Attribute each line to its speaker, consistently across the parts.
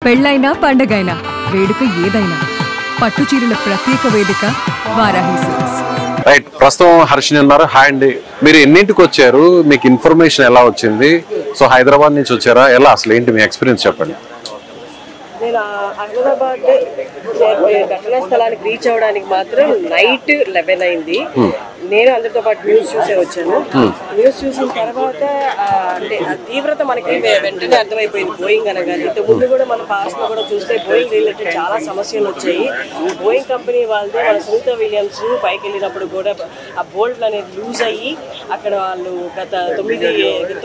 Speaker 1: పెళ్ళైనా పండగైనా వేడుక ఏదైనా పట్టు చీరల ప్రత్యేక వేదిక వారాహి సిల్క్స్.
Speaker 2: రైట్, ప్రస్తుతం హర్షిని ఉన్నారు. హాయ్ అండి, మీరు ఎన్నింటికి వచ్చారు? మీకు ఇన్ఫర్మేషన్ ఎలా వచ్చింది? సో హైదరాబాద్ నుంచి వచ్చారా? ఎలా అసలు ఏంటి మీ ఎక్స్పీరియన్స్ చెప్పండి.
Speaker 3: నేను అహ్మదాబాద్ ఘటనా స్థలానికి రీచ్ అవ్వడానికి మాత్రం నైట్ 11 అయింది. నేను అందరితో పాటు న్యూస్ చూసే వచ్చాను. న్యూస్ చూసిన తర్వాత అంటే ఆ తీవ్రత మనకి వెంటనే అర్థమైపోయింది. బోయింగ్ అనగానే ఇంతకుముందు కూడా మన పాస్ట్ లో కూడా చూస్తే బోయింగ్ రిలేటెడ్ చాలా సమస్యలు వచ్చాయి. బోయింగ్ కంపెనీ వాళ్ళదే మన సునీత విలియమ్స్ పైకి వెళ్ళినప్పుడు కూడా ఆ బోల్ట్లు అనేది లూజ్ అయ్యి అక్కడ వాళ్ళు గత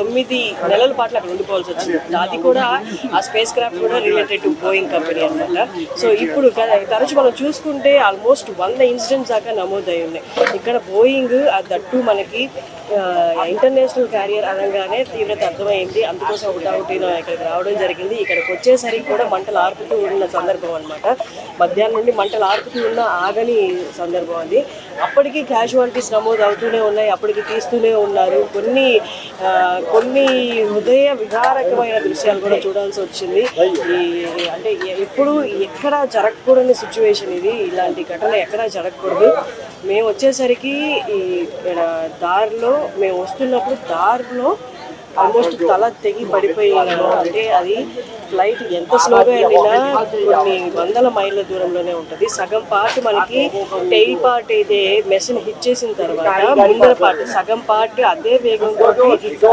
Speaker 3: 9 నెలల పాటు అక్కడ ఉండిపోవాల్సి వచ్చింది. అది కూడా ఆ స్పేస్ క్రాఫ్ట్ కూడా రిలేటెడ్ టు బోయింగ్ కంపెనీ అనమాట. సో ఇప్పుడు తరచు మనం చూసుకుంటే ఆల్మోస్ట్ 100 ఇన్సిడెంట్స్ దాకా నమోదై ఉన్నాయి. ఇక్కడ బోయింగ్ దట్టు మనకి ఇంటర్నేషనల్ క్యారియర్ అనగానే తీవ్రత అర్థమైంది. అందుకోసం ఒకటిన ఇక్కడికి రావడం జరిగింది. ఇక్కడికి వచ్చేసరికి కూడా మంటలు ఆర్పుతూ ఉన్న సందర్భం అనమాట. మధ్యాహ్నం నుండి మంటలు ఆర్పుతూ ఉన్న ఆగని సందర్భం అది. అప్పటికి క్యాజువాలిటీస్ నమోదు అవుతూనే ఉన్నాయి, అప్పటికి తీస్తూనే ఉన్నారు. కొన్ని హృదయ విదారకమైన దృశ్యాలు కూడా చూడాల్సి వచ్చింది. అంటే ఎప్పుడు ఎక్కడా జరగకూడని సిచ్యువేషన్ ఇది. ఇలాంటి ఘటన ఎక్కడా జరగకూడదు. మేము వచ్చేసరికి మేము వస్తున్నప్పుడు దారిలో ఆల్మోస్ట్ తల తెగి పడిపోయాను. అంటే అది ఫ్లైట్ ఎంత స్లోగా వెళ్ళినా కొన్ని వందల మైళ్ళ దూరంలోనే ఉంటుంది. సగం పార్ట్ మనకి టెయిల్ పార్ట్ అయితే మెషిన్ హిట్ చేసిన తర్వాత ముందర పార్ట్ సగం పార్ట్ అదే వేగంతో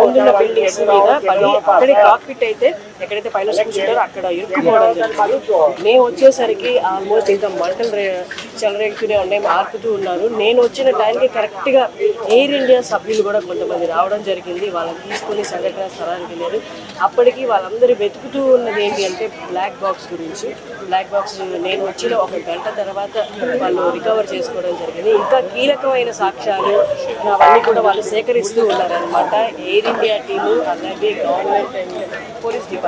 Speaker 3: ముందున్న బిల్డింగ్స్ మీద పడి అక్కడే కాక్పిట్ అయితే ఎక్కడైతే పైలట్స్ కూర్చుంటారో అక్కడ ఇరుక్కుపోవడం జరిగింది. మేము వచ్చేసరికి ఆల్మోస్ట్ ఇంకా మంటలు చెలరేగుతూనే ఉన్నాయి, ఆర్పుతూ ఉన్నారు. నేను వచ్చిన టైంకి కరెక్ట్గా ఎయిర్ ఇండియా సభ్యులు కూడా కొంతమంది రావడం జరిగింది. వాళ్ళని తీసుకుని సంఘటన స్థలానికి వెళ్ళారు. అప్పటికి వాళ్ళందరూ వెతుకుతూ ఉన్నది ఏంటి అంటే బ్లాక్ బాక్స్ గురించి. బ్లాక్ బాక్స్ నేను వచ్చిన 1 గంట తర్వాత వాళ్ళు రికవర్ చేసుకోవడం జరిగింది. ఇంకా కీలకమైన సాక్ష్యాలు అవన్నీ కూడా వాళ్ళు సేకరిస్తూ ఉన్నారనమాట. ఎయిర్ ఇండియా టీము అలాగే government and police department.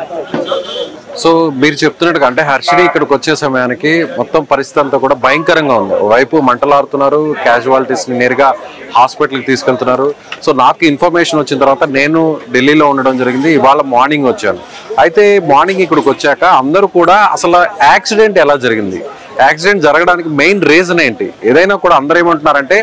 Speaker 2: So మీరు చెప్తున్నట్టుగా అంటే హర్షిని ఇక్కడికి వచ్చే సమయానికి మొత్తం పరిస్థితి అంతా కూడా భయంకరంగా ఉంది. వైపు మంటలాడుతున్నారు, క్యాజువాలిటీస్ ని నేరుగా హాస్పిటల్కి తీసుకెళ్తున్నారు. సో నాకు ఇన్ఫర్మేషన్ వచ్చిన తర్వాత నేను ఢిల్లీలో ఉండడం జరిగింది. ఇవాళ మార్నింగ్ వచ్చాను. అయితే మార్నింగ్ ఇక్కడికి వచ్చాక అందరూ కూడా అసలు యాక్సిడెంట్ ఎలా జరిగింది, యాక్సిడెంట్ జరగడానికి మెయిన్ రీజన్ ఏంటి, ఏదైనా కూడా అందరూ ఏమంటున్నారంటే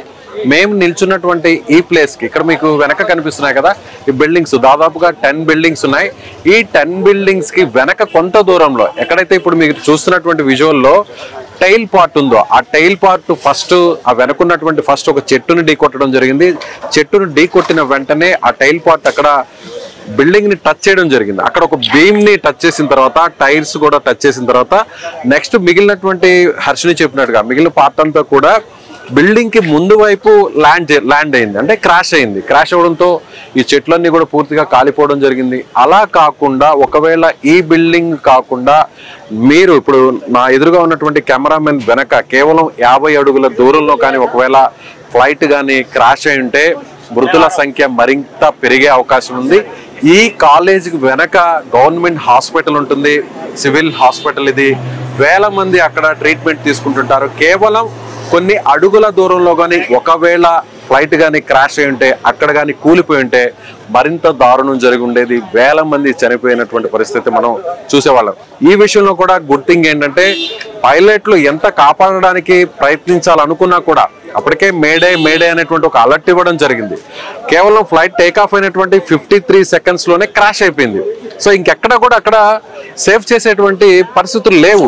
Speaker 2: మేము నిల్చున్నటువంటి ఈ ప్లేస్కి ఇక్కడ మీకు వెనక కనిపిస్తున్నాయి కదా ఈ బిల్డింగ్స్, దాదాపుగా 10 బిల్డింగ్స్ ఉన్నాయి. ఈ 10 బిల్డింగ్స్కి వెనక కొంత దూరంలో ఎక్కడైతే ఇప్పుడు మీరు చూస్తున్నటువంటి విజువల్లో టైల్ పార్ట్ ఉందో ఆ టైల్ పార్ట్ ఫస్ట్ ఆ వెనకున్నటువంటి ఫస్ట్ ఒక చెట్టుని ఢీ కొట్టడం జరిగింది. చెట్టును ఢీ కొట్టిన వెంటనే ఆ టైల్ పార్ట్ అక్కడ బిల్డింగ్ ని టచ్ చేయడం జరిగింది. అక్కడ ఒక బీమ్ ని టచ్ చేసిన తర్వాత టైర్స్ కూడా టచ్ చేసిన తర్వాత నెక్స్ట్ మిగిలినటువంటి హర్షిని చెప్పినట్టుగా మిగిలిన పార్ట్ అంతా కూడా బిల్డింగ్ కి ముందు వైపు ల్యాండ్ అయింది, అంటే క్రాష్ అయింది. క్రాష్ అవడంతో ఈ చెట్లన్నీ కూడా పూర్తిగా కాలిపోవడం జరిగింది. అలా కాకుండా ఒకవేళ ఈ బిల్డింగ్ కాకుండా మీరు ఇప్పుడు నా ఎదురుగా ఉన్నటువంటి కెమెరామెన్ వెనక కేవలం 50 అడుగుల దూరంలో కానీ ఒకవేళ ఫ్లైట్ కానీ క్రాష్ అయి ఉంటే మృతుల సంఖ్య మరింత పెరిగే అవకాశం ఉంది. ఈ కాలేజీకి వెనక గవర్నమెంట్ హాస్పిటల్ ఉంటుంది, సివిల్ హాస్పిటల్. ఇది వేల మంది అక్కడ ట్రీట్మెంట్ తీసుకుంటుంటారు. కేవలం కొన్ని అడుగుల దూరంలో కానీ ఒకవేళ ఫ్లైట్ కానీ క్రాష్ అయి ఉంటే అక్కడ కానీ కూలిపోయి ఉంటే మరింత దారుణం జరిగి ఉండేది. వేల మంది చనిపోయినటువంటి పరిస్థితి మనం చూసేవాళ్ళం. ఈ విషయంలో కూడా గుడ్ థింగ్ ఏంటంటే పైలట్లు ఎంత కాపాడడానికి ప్రయత్నించాలనుకున్నా కూడా అప్పటికే మేడే అనేటువంటి ఒక అలర్ట్ ఇవ్వడం జరిగింది. కేవలం ఫ్లైట్ టేక్ ఆఫ్ అయినటువంటి 53 seconds లోనే క్రాష్ అయిపోయింది. సో ఇంకెక్కడ కూడా అక్కడ సేఫ్ చేసేటువంటి పరిస్థితులు లేవు,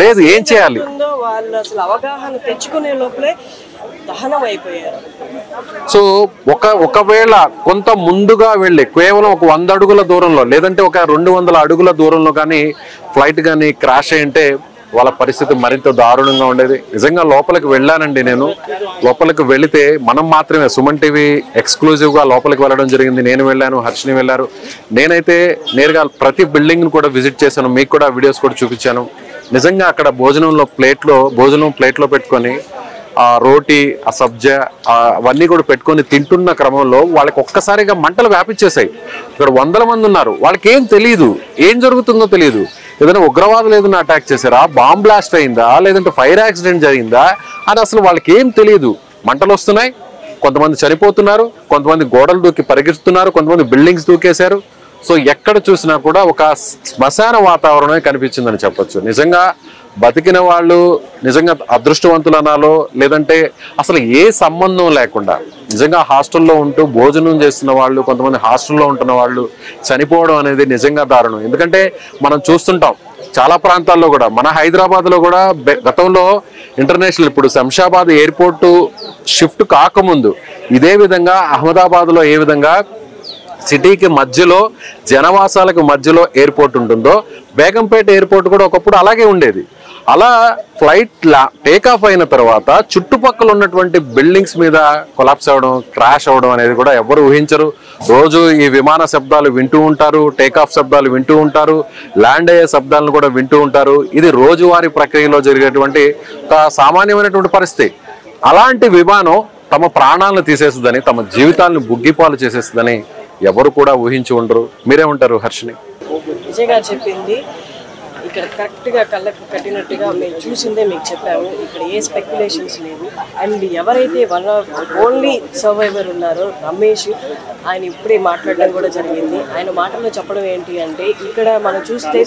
Speaker 2: లేదు. ఏం చేయాలి?
Speaker 3: వాళ్ళు అసలు అవగాహన తెచ్చుకునే లోపలే దహనం అయిపోయారు.
Speaker 2: సో ఒకవేళ కొంత ముందుగా వెళ్ళి కేవలం ఒక 100 అడుగుల దూరంలో లేదంటే ఒక 200 అడుగుల దూరంలో కానీ ఫ్లైట్ కానీ క్రాష్ అయ్యింటే వాళ్ళ పరిస్థితి మరింత దారుణంగా ఉండేది. నిజంగా లోపలికి వెళ్ళానండి. నేను లోపలికి వెళితే మనం మాత్రమే సుమన్ టీవీ ఎక్స్క్లూజివ్గా లోపలికి వెళ్ళడం జరిగింది. నేను వెళ్ళాను, హర్షిని వెళ్ళారు. నేనైతే నేరుగా ప్రతి బిల్డింగ్ను కూడా విజిట్ చేశాను, మీకు కూడా వీడియోస్ కూడా చూపించాను. నిజంగా అక్కడ భోజనం ప్లేట్లో పెట్టుకొని ఆ రోటీ, ఆ సబ్జా అవన్నీ కూడా పెట్టుకొని తింటున్న క్రమంలో వాళ్ళకి ఒక్కసారిగా మంటలు వ్యాపించేసాయి. ఇక్కడ 100 మంది ఉన్నారు, వాళ్ళకి ఏం తెలియదు, ఏం జరుగుతుందో తెలియదు. ఏదైనా ఉగ్రవాదులు ఏదైనా అటాక్ చేశారా, బాంబ్ బ్లాస్ట్ అయిందా, లేదంటే ఫైర్ యాక్సిడెంట్ జరిగిందా అని అసలు వాళ్ళకి ఏం తెలియదు. మంటలు వస్తున్నాయి, కొంతమంది చనిపోతున్నారు, కొంతమంది గోడలు దూకి పరిగెత్తుతున్నారు, కొంతమంది బిల్డింగ్స్ దూకేశారు. సో ఎక్కడ చూసినా కూడా ఒక శ్మశాన వాతావరణమే కనిపించిందని చెప్పొచ్చు. నిజంగా బతికిన వాళ్ళు నిజంగా అదృష్టవంతులు అనాలో, లేదంటే అసలు ఏ సంబంధం లేకుండా నిజంగా హాస్టల్లో ఉంటూ భోజనం చేస్తున్న వాళ్ళు, కొంతమంది హాస్టల్లో ఉంటున్న వాళ్ళు చనిపోవడం అనేది నిజంగా దారుణం. ఎందుకంటే మనం చూస్తుంటాం చాలా ప్రాంతాల్లో కూడా, మన హైదరాబాద్లో కూడా గతంలో ఇంటర్నేషనల్, ఇప్పుడు శంషాబాద్ ఎయిర్పోర్టు షిఫ్ట్ కాకముందు ఇదే విధంగా అహ్మదాబాద్లో ఏ విధంగా సిటీకి మధ్యలో జనవాసాలకు మధ్యలో ఎయిర్పోర్ట్ ఉంటుందో బేగంపేట ఎయిర్పోర్ట్ కూడా ఒకప్పుడు అలాగే ఉండేది. అలా ఫ్లైట్ టేక్ ఆఫ్ అయిన తర్వాత చుట్టుపక్కల ఉన్నటువంటి బిల్డింగ్స్ మీద కొలాప్స్ అవ్వడం, క్రాష్ అవ్వడం అనేది కూడా ఎవరు ఊహించరు. రోజు ఈ విమాన శబ్దాలు వింటూ ఉంటారు, టేక్ ఆఫ్ శబ్దాలు వింటూ ఉంటారు, ల్యాండ్ అయ్యే శబ్దాలను కూడా వింటూ ఉంటారు. ఇది రోజువారీ ప్రక్రియలో జరిగేటువంటి ఒక సామాన్యమైనటువంటి పరిస్థితి. అలాంటి విమానం తమ ప్రాణాలను తీసేస్తుందని, తమ జీవితాలను బుగ్గిపాలు చేసేస్తుందని ఎవరు కూడా ఊహించి ఉండరు. మీరేమంటారు హర్షిని?
Speaker 3: విజయ్ గారు చెప్పింది ఇక్కడ కరెక్ట్గా కళ్ళకు కట్టినట్టుగా మేము చూసిందే మీకు చెప్పాము. ఇక్కడ ఏ స్పెక్యులేషన్స్ లేవు. అండ్ ఎవరైతే వన్ ఆఫ్ ఓన్లీ సర్వైవర్ ఉన్నారో రమేష్, ఆయన ఇప్పుడే మాట్లాడడం కూడా జరిగింది. ఆయన మాటల్లో చెప్పడం ఏంటి అంటే, ఇక్కడ మనం చూస్తే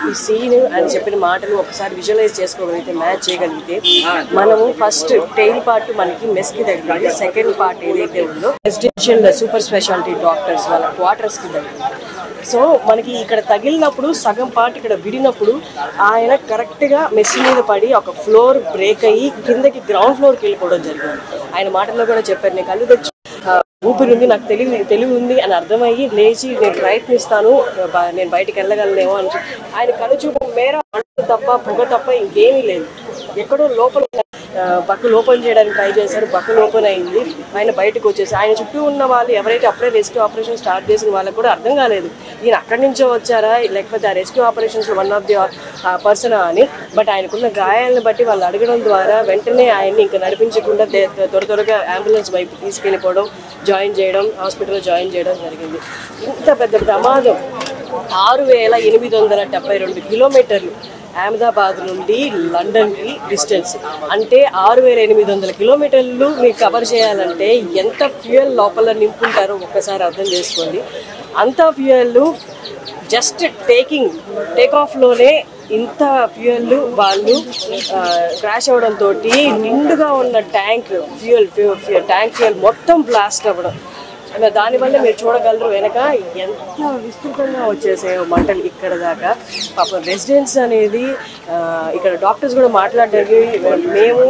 Speaker 3: ఈ సీన్ ఆయన చెప్పిన మాటలు ఒకసారి విజువలైజ్ చేసుకోగలిగితే, మ్యాచ్ చేయగలిగితే, మనము ఫస్ట్ టెయిల్ పార్ట్ మనకి మెస్కి తగ్గింది, సెకండ్ పార్ట్ ఏదైతే ఉందో రెసిడెన్షియల్ సూపర్ స్పెషాలిటీ డాక్టర్స్ వాళ్ళ క్వార్టర్స్కి తగ్గింది. సో మనకి ఇక్కడ తగిలినప్పుడు సగం పార్ట్ ఇక్కడ విడినప్పుడు ఆయన కరెక్ట్గా మెస్ మీద పడి ఒక ఫ్లోర్ బ్రేక్ అయ్యి కిందకి గ్రౌండ్ ఫ్లోర్కి వెళ్ళిపోవడం జరిగింది. ఆయన మాటల్లో కూడా చెప్పారు, నేను కళ్ళు తెచ్చి ఊపిరి ఉంది, నాకు తెలివి ఉంది అని అర్థమయ్యి లేచి నేను ప్రయత్నిస్తాను, నేను బయటికి వెళ్ళగలనేమో అని. ఆయన కళ్ళు చూపు మేర తప్ప పొగ తప్ప ఇంకేమీ లేదు. ఎక్కడో లోపల బక్కులు ఓపెన్ చేయడానికి ట్రై చేశారు, బక్కులు ఓపెన్ అయింది, ఆయన బయటకు వచ్చేసి ఆయన చుట్టూ ఉన్న వాళ్ళు ఎవరైతే అప్పుడే రెస్క్యూ ఆపరేషన్ స్టార్ట్ చేసిన వాళ్ళకి కూడా అర్థం కాలేదు ఈయన అక్కడి నుంచో వచ్చారా లేకపోతే ఆ rescue operations one of the person అని. బట్ ఆయనకున్న గాయాలను బట్టి వాళ్ళు అడగడం ద్వారా వెంటనే ఆయన్ని ఇంకా నడిపించకుండా త్వరగా అంబులెన్స్ వైపు తీసుకెళ్ళిపోవడం, జాయిన్ చేయడం, హాస్పిటల్లో జాయిన్ చేయడం జరిగింది. ఇంత పెద్ద ప్రమాదం 6872 కిలోమీటర్లు అహ్మదాబాద్ నుండి లండన్కి డిస్టెన్స్, అంటే 6800 కిలోమీటర్లు మీకు కవర్ చేయాలంటే ఎంత ఫ్యూయల్ లోపల నింపుంటారో ఒక్కసారి అర్థం చేసుకోండి. అంత ఫ్యూయల్ జస్ట్ టేక్ ఆఫ్లోనే ఇంత ఫ్యూయల్ వాళ్ళు క్రాష్ అవ్వడంతో నిండుగా ఉన్న ట్యాంక్ ఫ్యూయల్ మొత్తం బ్లాస్ట్ అవ్వడం, దానివల్ల మీరు చూడగలరు వెనక ఎంత విస్తృతంగా వచ్చేసాయో మంటలు ఇక్కడ దాకా. పాపం రెసిడెంట్స్ అనేది ఇక్కడ డాక్టర్స్ కూడా మాట్లాడడానికి మేము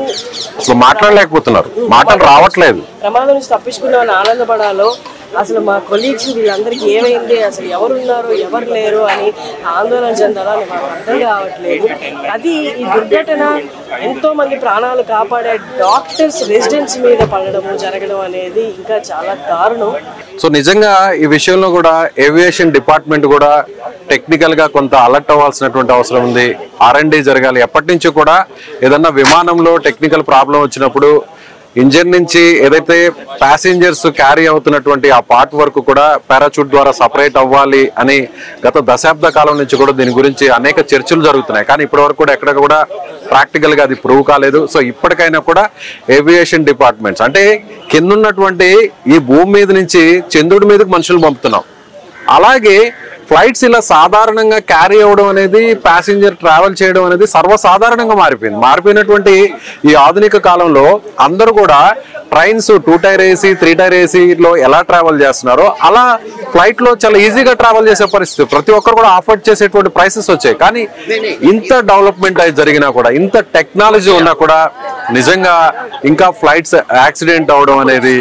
Speaker 2: మాట్లాడలేకపోతున్నారు, మాటలు రావట్లేదు.
Speaker 3: ప్రమాదం నుంచి తప్పించుకున్నామని ఆనందపడాలో అసలు మా కొలీగ్స్ వీళ్ళందరికీ ఏమైంది, అసలు ఎవరున్నారు ఎవరు లేరు అని ఆందోళన చెందాలో అని మాకు అర్థం కావట్లేదు. అది ఈ దుర్ఘటన ఎంతో మంది ప్రాణాలు కాపాడే డాక్టర్స్ రెసిడెంట్స్ మీద పడడము జరగడం అనేది ఇంకా చాలా దారుణం.
Speaker 2: సో నిజంగా ఈ విషయంలో కూడా ఏవియేషన్ డిపార్ట్మెంట్ కూడా టెక్నికల్ గా కొంత అలర్ట్ అవ్వాల్సినటువంటి అవసరం ఉంది. R&D జరగాలి. ఎప్పటి నుంచో కూడా ఏదన్నా విమానంలో టెక్నికల్ ప్రాబ్లం వచ్చినప్పుడు ఇంజిన్ నుంచి ఏదైతే ప్యాసింజర్స్ క్యారీ అవుతున్నటువంటి ఆ పార్ట్ వరకు కూడా పారాచూట్ ద్వారా సపరేట్ అవ్వాలి అని గత దశాబ్ద కాలం నుంచి కూడా దీని గురించి అనేక చర్చలు జరుగుతున్నాయి. కానీ ఇప్పటి వరకు కూడా ఎక్కడ కూడా ప్రాక్టికల్ గా అది ప్రూవ్ కాలేదు. సో ఇప్పటికైనా కూడా ఏవియేషన్ డిపార్ట్మెంట్స్, అంటే కిందున్నటువంటి ఈ భూమి మీద నుంచి చంద్రుడి మీదకి మనుషులు పంపుతున్నాం, అలాగే ఫ్లైట్స్ ఇలా సాధారణంగా క్యారీ అవ్వడం అనేది, ప్యాసింజర్ ట్రావెల్ చేయడం అనేది సర్వసాధారణంగా మారిపోయినటువంటి ఈ ఆధునిక కాలంలో అందరూ కూడా ట్రైన్స్ 2 టైర్ AC 3 టైర్ ACలో ఎలా ట్రావెల్ చేస్తున్నారో అలా ఫ్లైట్ లో చాలా ఈజీగా ట్రావెల్ చేసే పరిస్థితి ప్రతి ఒక్కరు కూడా ఆఫర్ చేసేటువంటి ప్రైసెస్ వచ్చాయి. కానీ ఇంత డెవలప్మెంట్ అయితే జరిగినా కూడా, ఇంత టెక్నాలజీ ఉన్నా కూడా నిజంగా ఇంకా ఫ్లైట్స్ యాక్సిడెంట్ అవడం అనేది,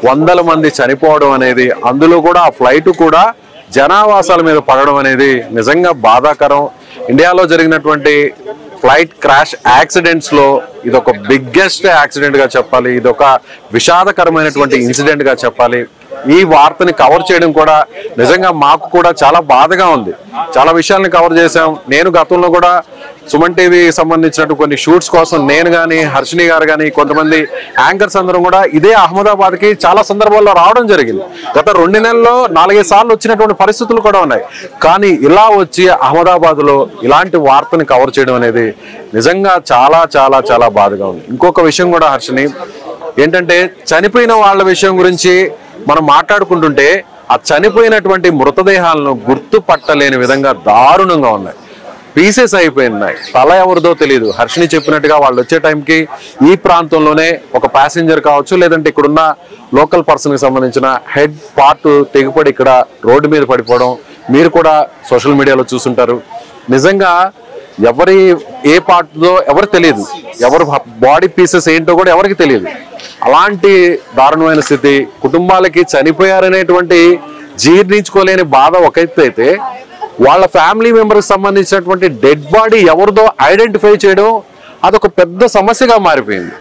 Speaker 2: వందల మంది చనిపోవడం అనేది, అందులో కూడా ఆ ఫ్లైట్ కూడా జనావాసాల మీద పడడం అనేది నిజంగా బాధాకరం. ఇండియాలో జరిగినటువంటి ఫ్లైట్ క్రాష్ యాక్సిడెంట్స్ లో ఇదొక బిగ్గెస్ట్ యాక్సిడెంట్ గా చెప్పాలి, ఇదొక విషాదకరమైనటువంటి ఇన్సిడెంట్ గా చెప్పాలి. ఈ వార్తని కవర్ చేయడం కూడా నిజంగా మాకు కూడా చాలా బాధగా ఉంది. చాలా విషయాలను కవర్ చేశాం. నేను గతంలో కూడా సుమన్ టీవీ సంబంధించినట్టు కొన్ని షూట్స్ కోసం నేను కానీ, హర్షిని గారు కానీ, కొంతమంది యాంకర్స్ అందరం కూడా ఇదే అహ్మదాబాద్కి చాలా సందర్భాల్లో రావడం జరిగింది. గత 2 నెలల్లో 4-5 సార్లు వచ్చినటువంటి పరిస్థితులు కూడా ఉన్నాయి. కానీ ఇలా వచ్చి అహ్మదాబాద్లో ఇలాంటి వార్తని కవర్ చేయడం అనేది నిజంగా చాలా చాలా చాలా బాధగా ఉంది. ఇంకొక విషయం కూడా హర్షిని ఏంటంటే, చనిపోయిన వాళ్ళ విషయం గురించి మనం మాట్లాడుకుంటుంటే ఆ చనిపోయినటువంటి మృతదేహాలను గుర్తుపట్టలేని విధంగా దారుణంగా ఉన్నాయి. పీసెస్ అయిపోయినాయి. తల ఎవరిదో తెలియదు. హర్షిని చెప్పినట్టుగా వాళ్ళు వచ్చే టైంకి ఈ ప్రాంతంలోనే ఒక ప్యాసింజర్ కావచ్చు, లేదంటే ఇక్కడున్న లోకల్ పర్సన్కి సంబంధించిన హెడ్ పార్ట్ తెగిపడి ఇక్కడ రోడ్డు మీద పడిపోవడం మీరు కూడా సోషల్ మీడియాలో చూసుంటారు. నిజంగా ఎవరి ఏ పార్ట్దో ఎవరు తెలియదు, ఎవరు బాడీ పీసెస్ ఏంటో కూడా ఎవరికి తెలియదు. అలాంటి దారుణమైన స్థితి. కుటుంబాలకి చనిపోయారనేటువంటి జీర్ణించుకోలేని బాధ ఒక ఎత్తు అయితే, వాళ్ళ ఫ్యామిలీ మెంబర్కి సంబంధించినటువంటి డెడ్ బాడీ ఎవరిదో ఐడెంటిఫై చేయడం అదొక పెద్ద సమస్యగా మారిపోయింది.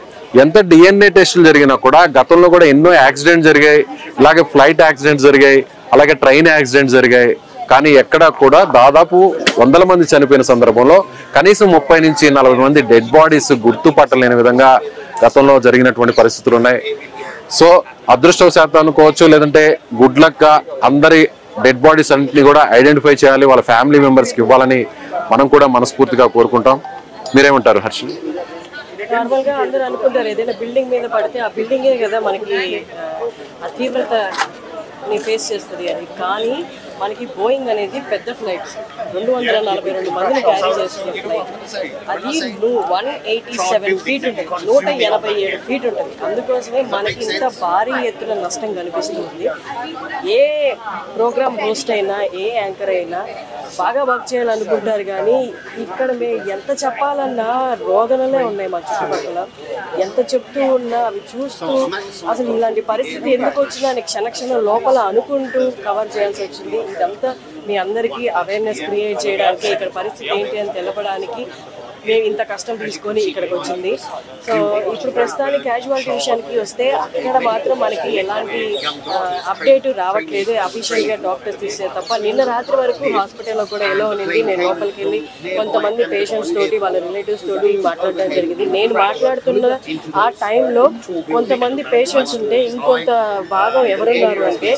Speaker 2: ఎంత DNA టెస్టులు జరిగినా కూడా, గతంలో కూడా ఎన్నో యాక్సిడెంట్స్ జరిగాయి, ఇలాగే ఫ్లైట్ యాక్సిడెంట్స్ జరిగాయి, అలాగే ట్రైన్ యాక్సిడెంట్స్ జరిగాయి. కానీ ఎక్కడా కూడా దాదాపు 100 మంది చనిపోయిన సందర్భంలో కనీసం 30 నుంచి 40 మంది డెడ్ బాడీస్ గుర్తుపట్టలేని విధంగా గతంలో జరిగినటువంటి పరిస్థితులు ఉన్నాయి. సో అదృష్టవశాత్తు అనుకోవచ్చు, లేదంటే గుడ్ లక్ గా అందరి డెడ్ బాడీస్ అన్నింటినీ కూడా ఐడెంటిఫై చేయాలి, వాళ్ళ ఫ్యామిలీ మెంబర్స్కి ఇవ్వాలని మనం కూడా మనస్ఫూర్తిగా కోరుకుంటాం. మీరేమంటారు హర్షి?
Speaker 3: నార్మల్ గా అందరూ అనుకుంటారు ఏదైనా బిల్డింగ్ మీద పడితే ఆ బిల్డింగే కదా మనకి ఆ తీవ్రతని ఫేస్ చేస్తుంది అని. కానీ మనకి బోయింగ్ అనేది పెద్ద ఫ్లైట్స్, 242 మందిని క్యారీ చేస్తున్న ఫ్లైట్. అది 187 ఫీట్ ఉంటుంది, 187 ఫీట్ ఉంటుంది. అందుకోసమే మనకి ఇంత భారీ ఎత్తున నష్టం కనిపిస్తుంది. ఏ ప్రోగ్రామ్ హోస్ట్ అయినా, ఏ యాంకర్ అయినా బాగా వర్క్ చేయాలనుకుంటారు, కానీ ఇక్కడ ఎంత చెప్పాలన్నా రోదనలే ఉన్నాయి మా చుట్టుపక్కల. ఎంత చెప్తూ ఉన్నా అవి చూస్తూ అసలు ఇలాంటి పరిస్థితి ఎందుకు వచ్చిందా అని క్షణక్షణం లోపల అనుకుంటూ కవర్ చేయాల్సి వచ్చింది. ఇదంతా మీ అందరికీ అవేర్నెస్ క్రియేట్ చేయడానికి, ఇక్కడ పరిస్థితి ఏంటి అని తెలపడానికి మేము ఇంత కష్టం తీసుకొని ఇక్కడికి వచ్చింది. సో ఇప్పుడు ప్రస్తుతానికి క్యాజువాలిటీ విషయానికి వస్తే అక్కడ మాత్రం మనకి ఎలాంటి అప్డేట్ రావట్లేదు. అఫీషియల్గా డాక్టర్స్ తీసే తప్ప నిన్న రాత్రి వరకు హాస్పిటల్లో కూడా ఎలా ఉన్నింది. నేను లోపలికి వెళ్ళి కొంతమంది పేషెంట్స్ తోటి, వాళ్ళ రిలేటివ్స్ తోటి మాట్లాడడం జరిగింది. నేను మాట్లాడుతున్న ఆ టైంలో కొంతమంది పేషెంట్స్ ఉంటే ఇంకొంత భాగం ఎవరున్నారు అంటే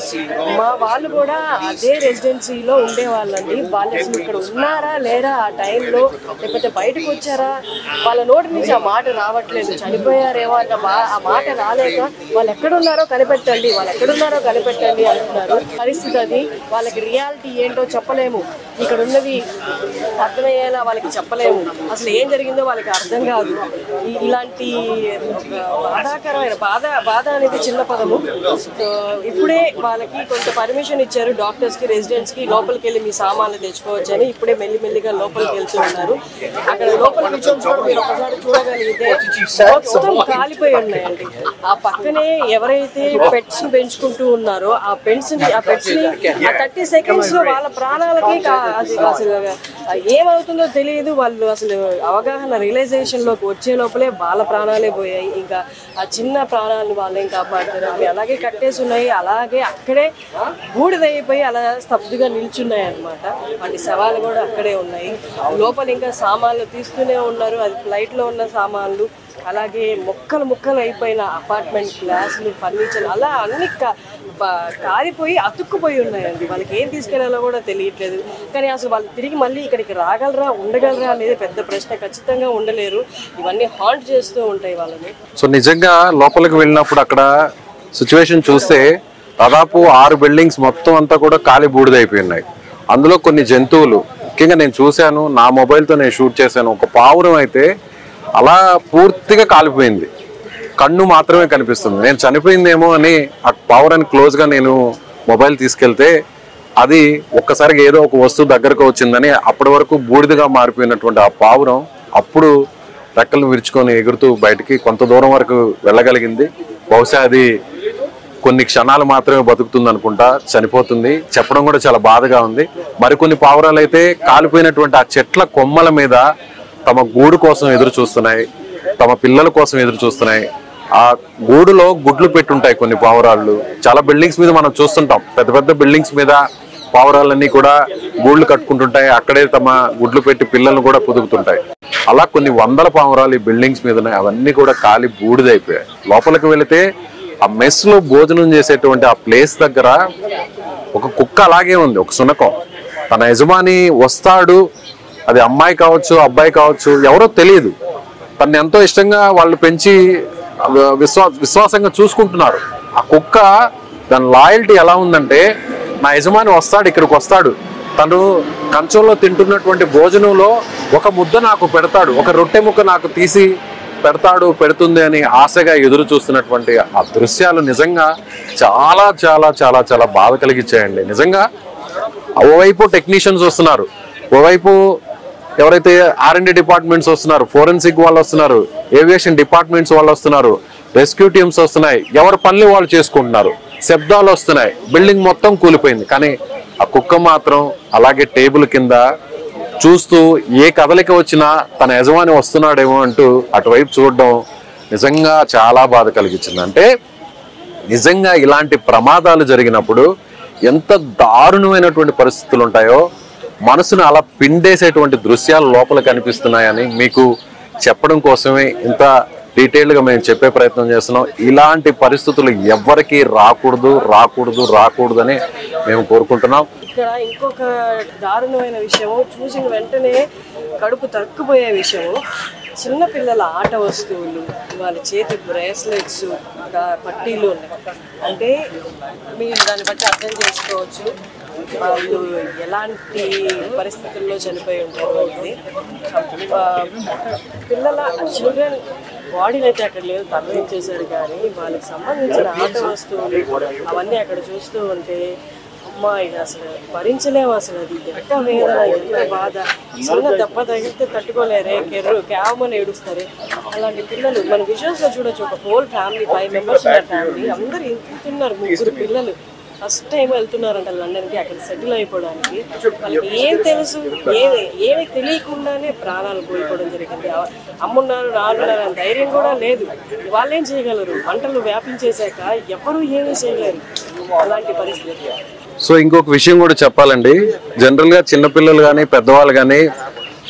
Speaker 3: మా వాళ్ళు కూడా అదే రెసిడెన్సీలో ఉండేవాళ్ళండి. వాళ్ళు అసలు ఇక్కడ ఉన్నారా లేరా ఆ టైంలో, లేకపోతే బయటకు వచ్చారా, వాళ్ళ నోటి నుంచి ఆ మాట రావట్లేదు. చనిపోయారేమో అన్న ఆ మాట రాలేక వాళ్ళు ఎక్కడున్నారో కనిపెట్టండి, వాళ్ళు ఎక్కడున్నారో కనిపెట్టండి అంటున్నారు. పరిస్థితి అది. వాళ్ళకి రియాలిటీ ఏంటో చెప్పలేము, ఇక్కడ ఉన్నది అర్థమయ్యేలా వాళ్ళకి చెప్పలేము. అసలు ఏం జరిగిందో వాళ్ళకి అర్థం కాదు. ఇలాంటి బాధాకరమైన బాధ అనేది చిన్న పదము. ఇప్పుడే వాళ్ళకి కొంత పర్మిషన్ ఇచ్చారు డాక్టర్స్కి, రెసిడెంట్స్కి, లోపలికి వెళ్ళి మీ సామాన్లు తెచ్చుకోవచ్చు అని. ఇప్పుడే మెల్లిమెల్లిగా లోపలికి వెళ్తూ ఉన్నారు. అక్కడ లోపల కూర్చొని కూడా మీరు ఒకసారి చూడగలిగితే మొత్తం కాలిపోయి ఉన్నాయండి. ఆ పక్కనే ఎవరైతే పెట్స్ పెంచుకుంటూ ఉన్నారో ఆ పెట్స్ ని 30 సెకండ్స్ లో వాళ్ళ ప్రాణాలకి అసలు ఏమవుతుందో తెలియదు. వాళ్ళు అసలు అవగాహన రియలైజేషన్ లోకి వచ్చే లోపలే వాళ్ళ ప్రాణాలే పోయాయి. ఇంకా ఆ చిన్న ప్రాణాలను వాళ్ళేం కాపాడుతారు. అవి అలాగే కట్టేసి ఉన్నాయి, అలాగే అక్కడే బూడిదైపోయి అలా స్తబ్దుగా నిల్చున్నాయి అన్నమాట. వాటి శవాలు కూడా అక్కడే ఉన్నాయి. లోపల ఇంకా సామాన్లు తీస్తూనే ఉన్నారు. అది ఫ్లైట్ లో ఉన్న సామాన్లు, అలాగే ముక్కలు అయిపోయిన అపార్ట్మెంట్ గ్లాసులు, ఫర్నిచర్, అలా అన్ని కారిపోయి అతుక్కుపోయి ఉన్నాయండి. వాళ్ళకి ఏం తీసుకెళ్లాలో కూడా తెలియట్లేదు. కానీ అసలు వాళ్ళు తిరిగి మళ్ళీ ఇక్కడికి రాగలరా, ఉండగలరా అనేది పెద్ద ప్రశ్న. ఖచ్చితంగా ఉండలేరు. ఇవన్నీ హాంట్ చేస్తూ ఉంటాయి వాళ్ళని.
Speaker 2: సో నిజంగా లోపలికి వెళ్ళినప్పుడు అక్కడ సిచ్యువేషన్ చూస్తే దాదాపు 6 బిల్డింగ్స్ మొత్తం అంతా కూడా కాలి బూడిదైపోయి ఉన్నాయి. అందులో కొన్ని జంతువులు, ముఖ్యంగా నేను చూశాను, నా మొబైల్తో నేను షూట్ చేశాను. ఒక పావురం అయితే అలా పూర్తిగా కాలిపోయింది, కన్ను మాత్రమే కనిపిస్తుంది. నేను చనిపోయిందేమో అని ఆ పావురాన్ని క్లోజ్గా నేను మొబైల్ తీసుకెళ్తే అది ఒక్కసారిగా ఏదో ఒక వస్తువు దగ్గరకు వచ్చిందని అప్పటి వరకు బూడిదగా మారిపోయినటువంటి ఆ పావురం అప్పుడు రెక్కలు విరుచుకొని ఎగురుతూ బయటికి కొంత దూరం వరకు వెళ్ళగలిగింది. బహుశా అది కొన్ని క్షణాలు మాత్రమే బతుకుతుంది అనుకుంటా, చనిపోతుంది. చెప్పడం కూడా చాలా బాధగా ఉంది. మరికొన్ని పావురాలు అయితే కాలిపోయినటువంటి ఆ చెట్ల కొమ్మల మీద తమ గూడు కోసం ఎదురు చూస్తున్నాయి, తమ పిల్లల కోసం ఎదురు చూస్తున్నాయి. ఆ గూడులో గుడ్లు పెట్టుంటాయి కొన్ని పావురాళ్ళు. చాలా బిల్డింగ్స్ మీద మనం చూస్తుంటాం, పెద్ద పెద్ద బిల్డింగ్స్ మీద పావురాలన్నీ కూడా గూళ్ళు కట్టుకుంటుంటాయి, అక్కడే తమ గుడ్లు పెట్టి పిల్లలను కూడా పొదుగుతుంటాయి. అలా కొన్ని 100 పావురాలు ఈ బిల్డింగ్స్ మీద ఉన్నాయి. అవన్నీ కూడా కాలి బూడిదైపోయాయి. లోపలికి వెళితే ఆ మెస్ లో భోజనం చేసేటువంటి ఆ ప్లేస్ దగ్గర ఒక కుక్క అలాగే ఉంది, ఒక శునకం. తన యజమాని వస్తాడు, అది అమ్మాయి కావచ్చు అబ్బాయి కావచ్చు ఎవరో తెలియదు, తను ఎంతో ఇష్టంగా వాళ్ళు పెంచి విశ్వాసంగా చూసుకుంటున్నారు. ఆ కుక్క దాని లాయల్టీ ఎలా ఉందంటే నా యజమాని వస్తాడు, ఇక్కడికి వస్తాడు, తను కంచంలో తింటున్నటువంటి భోజనంలో ఒక ముద్ద నాకు పెడతాడు, ఒక రొట్టె ముక్క నాకు తీసి పెడతాడు, పెడుతుంది అని ఆశగా ఎదురు చూస్తున్నటువంటి ఆ దృశ్యాలు నిజంగా చాలా చాలా చాలా చాలా బాధ కలిగించాయండి. నిజంగా ఓవైపు టెక్నీషియన్స్ వస్తున్నారు, ఓవైపు ఎవరైతే R&D డిపార్ట్మెంట్స్ వస్తున్నారు, ఫోరెన్సిక్ వాళ్ళు వస్తున్నారు, ఏవియేషన్ డిపార్ట్మెంట్స్ వాళ్ళు వస్తున్నారు, రెస్క్యూ టీమ్స్ వస్తున్నాయి, ఎవరి పనులు వాళ్ళు చేసుకుంటున్నారు, శబ్దాలు వస్తున్నాయి, బిల్డింగ్ మొత్తం కూలిపోయింది. కానీ ఆ కుక్క మాత్రం అలాగే టేబుల్ కింద చూస్తూ ఏ కదలిక వచ్చినా తన యజమాని వస్తున్నాడేమో అంటూ అటువైపు చూడడం నిజంగా చాలా బాధ కలిగించింది. అంటే నిజంగా ఇలాంటి ప్రమాదాలు జరిగినప్పుడు ఎంత దారుణమైనటువంటి పరిస్థితులు ఉంటాయో మనసును అలా పిండేసేటువంటి దృశ్యాలు లోపల కనిపిస్తున్నాయని మీకు చెప్పడం కోసమే ఇంత డీటెయిల్డ్గా మేము చెప్పే ప్రయత్నం చేస్తున్నాం. ఇలాంటి పరిస్థితులు ఎవ్వరికీ రాకూడదు అని మేము కోరుకుంటున్నాం.
Speaker 3: ఇక్కడ ఇంకొక దారుణమైన విషయము, చూసిన వెంటనే కడుపు తక్కుపోయే విషయము, చిన్నపిల్లల ఆట వస్తువులు, వాళ్ళ చేతి బ్రేస్లెట్స్, పట్టీలు ఉన్నాయి. అంటే మీరు దాన్ని బట్టి అర్థం చేసుకోవచ్చు వాళ్ళు ఎలాంటి పరిస్థితుల్లో చనిపోయి ఉంటారు అనేది. పిల్లల చిల్డ్రన్ బాడీలు అయితే అక్కడ లేదు, తరలించేశారు, కానీ వాళ్ళకి సంబంధించిన ఆట వస్తువులు అవన్నీ అక్కడ చూస్తూ ఉంటే అమ్మా ఇది అసలు భరించలేము. అసలు అది ఎంత వేదన, ఎంత బాధ. చిన్న దెబ్బ తగిలితే తట్టుకోలేరే, క్యామని ఏడుస్తారు. అలాంటి పిల్లలు మన విజువల్స్లో చూడొచ్చు. ఒక హోల్ ఫ్యామిలీ 5 members ఉన్న ఫ్యామిలీ, అందరూ ఇంటున్నారు, 3 పిల్లలు ఫస్ట్ టైం వెళ్తున్నారంట లండన్కి, అక్కడ సెటిల్ అయిపోవడానికి. వాళ్ళకి ఏం తెలుసు, ఏమి తెలియకుండానే ప్రాణాలు కోల్పోవడం జరిగింది. అమ్మున్నారు, నాలుగున్నారు అని ధైర్యం కూడా లేదు. వాళ్ళేం చేయగలరు? మంటలు వ్యాపించేశాక ఎవరు ఏమీ చేయలేరు. అలాంటి పరిస్థితి.
Speaker 2: సో ఇంకొక విషయం కూడా చెప్పాలండి, జనరల్ గా చిన్నపిల్లలు కానీ పెద్దవాళ్ళు కానీ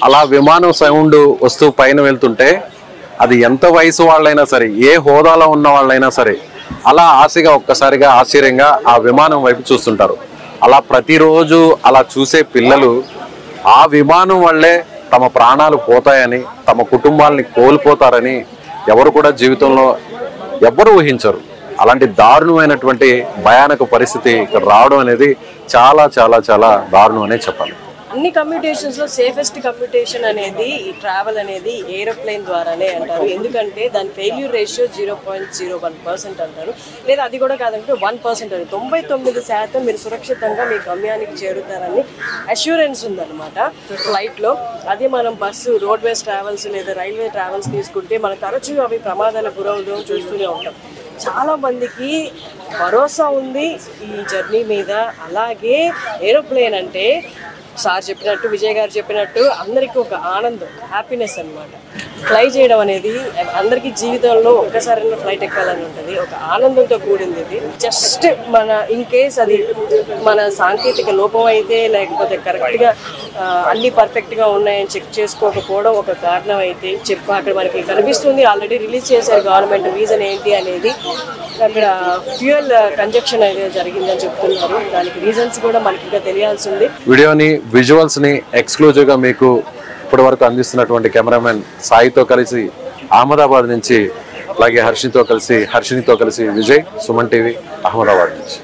Speaker 2: అలా విమానం సౌండ్ వస్తూ పైన వెళ్తుంటే అది ఎంత వయసు వాళ్ళైనా సరే, ఏ హోదాలో ఉన్న వాళ్ళైనా సరే అలా ఆశగా ఒక్కసారిగా ఆశ్చర్యంగా ఆ విమానం వైపు చూస్తుంటారు. అలా ప్రతిరోజు అలా చూసే పిల్లలు ఆ విమానం వల్లే తమ ప్రాణాలు పోతాయని, తమ కుటుంబాలని కోల్పోతారని ఎవరు కూడా జీవితంలో ఎవ్వరు ఊహించరు. అలాంటి దారుణమైనటువంటి భయానక పరిస్థితి ఇక్కడ రావడం అనేది చాలా చాలా చాలా దారుణం అనే చెప్పాలి.
Speaker 3: అన్ని కమ్యూటేషన్స్లో సేఫెస్ట్ కమ్యూటేషన్ అనేది ఈ ట్రావెల్ అనేది ఏరోప్లేన్ ద్వారానే అంటారు. ఎందుకంటే దాని ఫెయిల్యూర్ రేషియో 0.01% అంటారు. లేదా అది కూడా కాదంటే 1% అని. 99% మీరు సురక్షితంగా మీ గమ్యానికి చేరుతారని అష్యూరెన్స్ ఉందన్నమాట ఫ్లైట్లో. అదే మనం బస్సు, రోడ్వేస్ ట్రావెల్స్ లేదా రైల్వే ట్రావెల్స్ తీసుకుంటే మనం తరచుగా అవి ప్రమాదాల గురవడం చూస్తూనే ఉంటాం. చాలా మందికి భరోసా ఉంది ఈ జర్నీ మీద. అలాగే ఏరోప్లేన్ అంటే సార్ చెప్పినట్టు, విజయ్ గారు చెప్పినట్టు అందరికీ ఒక ఆనందం, హ్యాపీనెస్ అన్నమాట. ఫ్లై చేయడం అనేది అందరికీ జీవితంలో ఒక్కసారైనా ఫ్లైట్ ఎక్కాలని ఉంటుంది. ఒక ఆనందంతో కూడింది ఇది. జస్ట్ మన ఇన్ కేస్ అది మన సాంకేతిక లోపం అయితే, లేకపోతే కరెక్ట్గా అన్నీ పర్ఫెక్ట్గా ఉన్నాయని చెక్ చేసుకోకపోవడం ఒక కారణం అయితే అక్కడ మనకి కనిపిస్తుంది. ఆల్రెడీ రిలీజ్ చేశారు గవర్నమెంట్. రీజన్ ఏంటి అనేది అక్కడ ఫ్యూయల్ కంజక్షన్ అయితే జరిగిందని చెప్తున్నారు. దానికి రీజన్స్ కూడా మనకి ఇంకా తెలియాల్సి ఉంది.
Speaker 2: వీడియోని, విజువల్స్ ని ఎక్స్క్లూజివ్ గా మీకు ఇప్పటి వరకు అందిస్తున్నటువంటి కెమెరామెన్ సాయితో కలిసి అహ్మదాబాద్ నుంచి, అలాగే హర్షినితో కలిసి విజయ్, సుమన్ టీవీ, అహ్మదాబాద్ నుంచి.